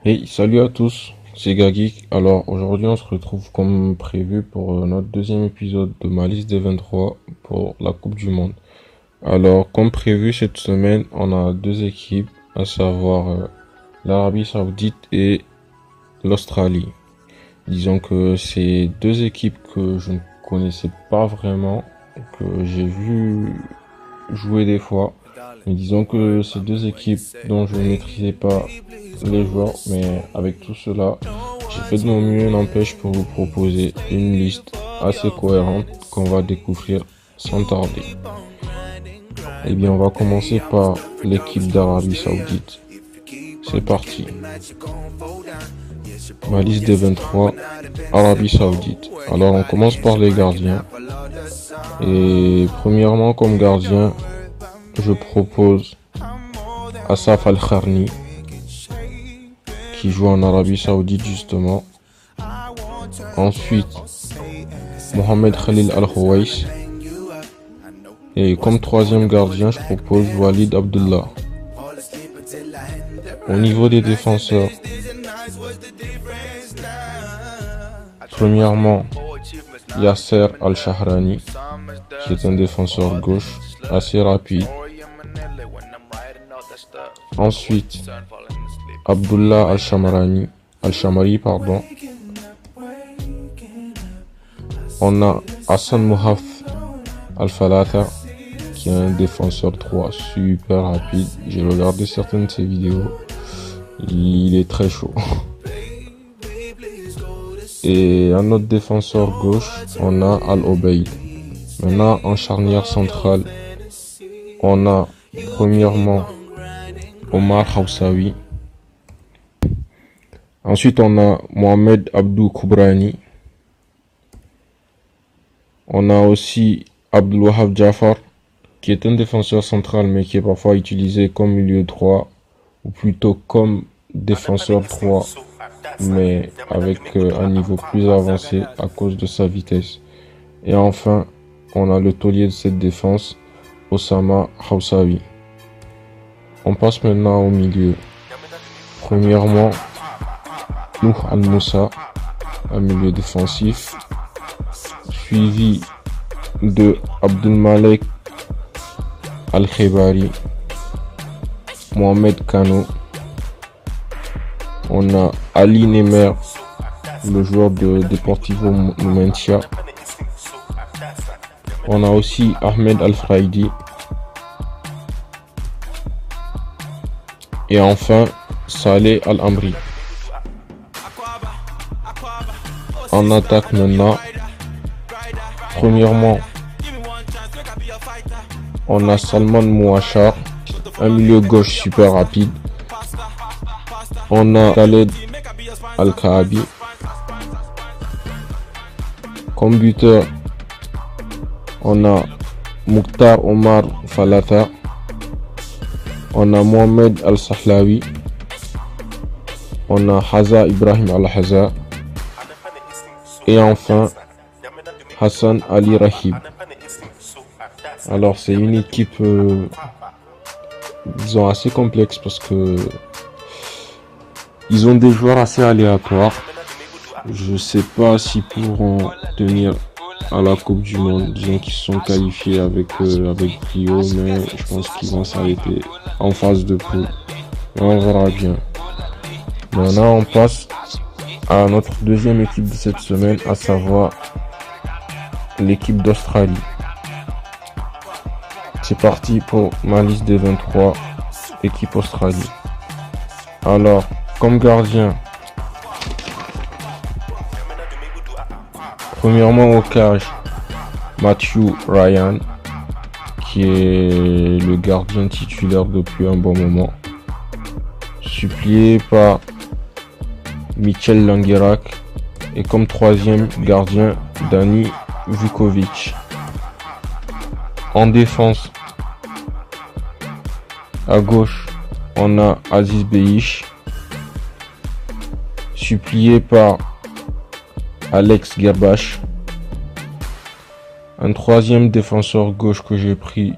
Hey, salut à tous, c'est Gagik. Alors aujourd'hui on se retrouve comme prévu pour notre deuxième épisode de ma liste des 23 pour la Coupe du Monde. Alors comme prévu cette semaine on a deux équipes, à savoir l'Arabie Saoudite et l'Australie. Disons que c'est deux équipes que je ne connaissais pas vraiment, que j'ai vu jouer des fois. Mais disons que ces deux équipes dont je ne maîtrisais pas les joueurs, mais avec tout cela, j'ai fait de mon mieux, n'empêche, pour vous proposer une liste assez cohérente qu'on va découvrir sans tarder. Eh bien, on va commencer par l'équipe d'Arabie Saoudite. C'est parti. Ma liste des 23, Arabie Saoudite. Alors, on commence par les gardiens. Et premièrement, comme gardien, je propose Asaf Al-Kharni, qui joue en Arabie Saoudite justement. Ensuite, Mohamed Khalil Al-Khouais. Et comme troisième gardien, je propose Walid Abdullah. Au niveau des défenseurs, premièrement, Yasser Al-Shahrani, qui est un défenseur gauche assez rapide. Ensuite, Abdullah Al-Shamari, pardon. On a Hassan Mohaf Al-Falatha, qui est un défenseur 3 super rapide. J'ai regardé certaines de ses vidéos. Il est très chaud. Et un autre défenseur gauche, on a Al-Obeid. Maintenant, en charnière centrale, on a premièrement Omar Hawsawi. Ensuite, on a Mohamed Abdou Koubrani. On a aussi Abdul Wahab Jafar, qui est un défenseur central, mais qui est parfois utilisé comme milieu droit, ou plutôt comme défenseur 3, mais avec un niveau plus avancé à cause de sa vitesse. Et enfin, on a le taulier de cette défense, Osama Hawsawi. On passe maintenant au milieu. Premièrement, Nouh Al-Moussa, un milieu défensif, suivi de Abdelmalek Al-Khebari, Mohamed Kano. On a Ali Nemer, le joueur de Deportivo Numancia. On a aussi Ahmed Al-Fraidi. Et enfin, Saleh Al-Amri. En attaque maintenant, premièrement, on a Salman Mouachar, un milieu gauche super rapide. On a Khaled Al-Kaabi. Comme buteur, on a Mukhtar Omar Falatha. On a Mohamed Al-Sahlawi. On a Haza Ibrahim Al-Haza. Et enfin, Hassan Ali Rahib. Alors c'est une équipe disons assez complexe parce que ils ont des joueurs assez aléatoires. Je sais pas s'ils pourront tenir à la Coupe du Monde. Disons qu'ils sont qualifiés avec brio, mais je pense qu'ils vont s'arrêter en phase de poule. Et on verra bien. Maintenant on passe à notre deuxième équipe de cette semaine, à savoir l'équipe d'Australie. C'est parti pour ma liste des 23 équipes Australie. Alors, comme gardien, premièrement au cage, Matthew Ryan, qui est le gardien titulaire depuis un bon moment, supplié par Michel Langerak, et comme troisième gardien, Dani Vukovic. En défense, à gauche, on a Aziz Beich, supplié par Alex Gerbash. Un troisième défenseur gauche que j'ai pris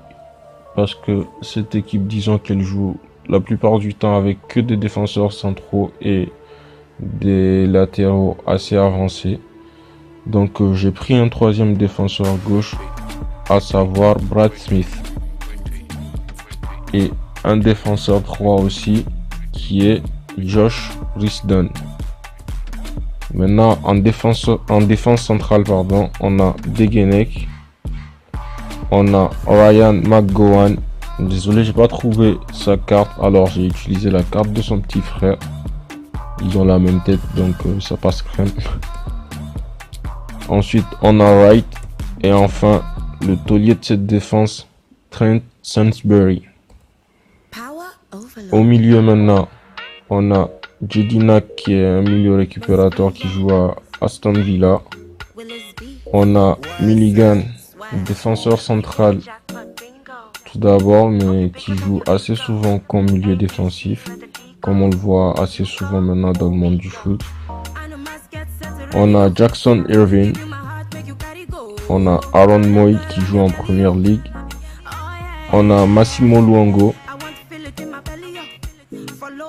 parce que cette équipe, disons qu'elle joue la plupart du temps avec que des défenseurs centraux et des latéraux assez avancés. Donc j'ai pris un troisième défenseur gauche, à savoir Brad Smith. Et un défenseur droit aussi, qui est Josh Risdon. Maintenant, en défense centrale, pardon, on a Degenek, on a Ryan McGowan. Désolé, j'ai pas trouvé sa carte, alors j'ai utilisé la carte de son petit frère. Ils ont la même tête, donc ça passe crème. Ensuite, on a Wright. Et enfin, le taulier de cette défense, Trent Sainsbury. Au milieu maintenant, on a Jedinak qui est un milieu récupérateur qui joue à Aston Villa. On a Milligan, défenseur central tout d'abord, mais qui joue assez souvent comme milieu défensif, comme on le voit assez souvent maintenant dans le monde du foot. On a Jackson Irving. On a Aaron Moy qui joue en première ligue. On a Massimo Luongo.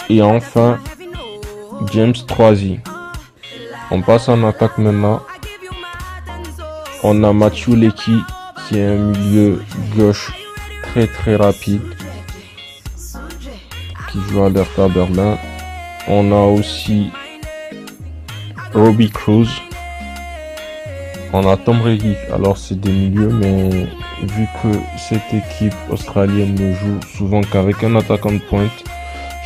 Et enfin, James Troisi. On passe en attaque maintenant. On a Mathieu Lecky qui est un milieu gauche très rapide qui joue à l'Hertha Berlin. On a aussi Robbie Cruz. On a Tom Regic. Alors c'est des milieux, mais vu que cette équipe australienne ne joue souvent qu'avec un attaquant de pointe,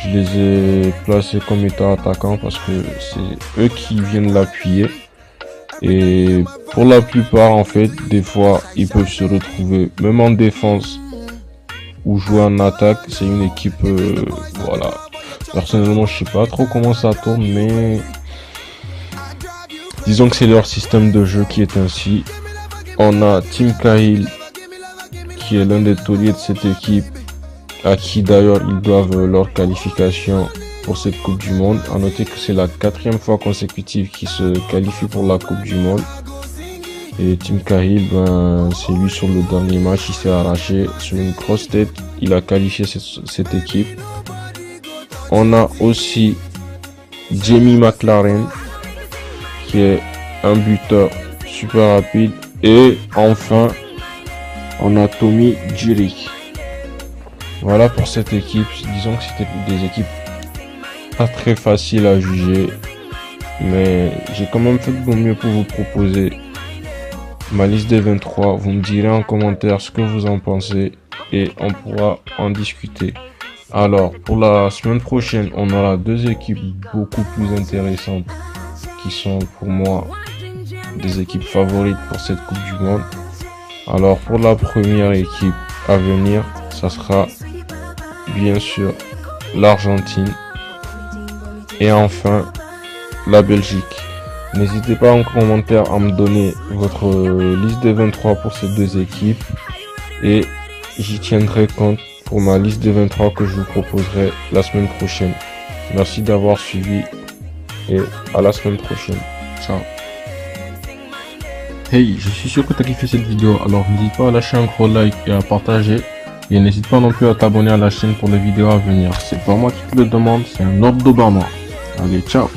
je les ai placés comme étant attaquants parce que c'est eux qui viennent l'appuyer. Et pour la plupart, en fait, des fois, ils peuvent se retrouver même en défense ou jouer en attaque. C'est une équipe, voilà. Personnellement, je sais pas trop comment ça tourne, mais disons que c'est leur système de jeu qui est ainsi. On a Tim Cahill, qui est l'un des tauliers de cette équipe, à qui d'ailleurs ils doivent leur qualification pour cette Coupe du Monde. À noter que c'est la 4e fois consécutive qu'ils se qualifient pour la Coupe du Monde. Et Tim Cahill, c'est lui sur le dernier match, il s'est arraché sur une grosse tête. Il a qualifié cette équipe. On a aussi Jamie McLaren, qui est un buteur super rapide. Et enfin, on a Tommy Juric. Voilà pour cette équipe. Disons que c'était des équipes pas très faciles à juger, mais j'ai quand même fait de mon mieux pour vous proposer ma liste des 23. Vous me direz en commentaire ce que vous en pensez et on pourra en discuter. Alors pour la semaine prochaine, on aura 2 équipes beaucoup plus intéressantes qui sont pour moi des équipes favorites pour cette Coupe du Monde. Alors pour la première équipe à venir, ça sera bien sûr l'Argentine et enfin la Belgique. N'hésitez pas en commentaire à me donner votre liste des 23 pour ces 2 équipes et j'y tiendrai compte pour ma liste des 23 que je vous proposerai la semaine prochaine. Merci d'avoir suivi et à la semaine prochaine. Ciao. Hey, je suis sûr que tu as kiffé cette vidéo, alors n'hésite pas à lâcher un gros like et à partager. Et n'hésite pas non plus à t'abonner à la chaîne pour les vidéos à venir. C'est pas moi qui te le demande, c'est un ordre d'Obama. Allez, ciao.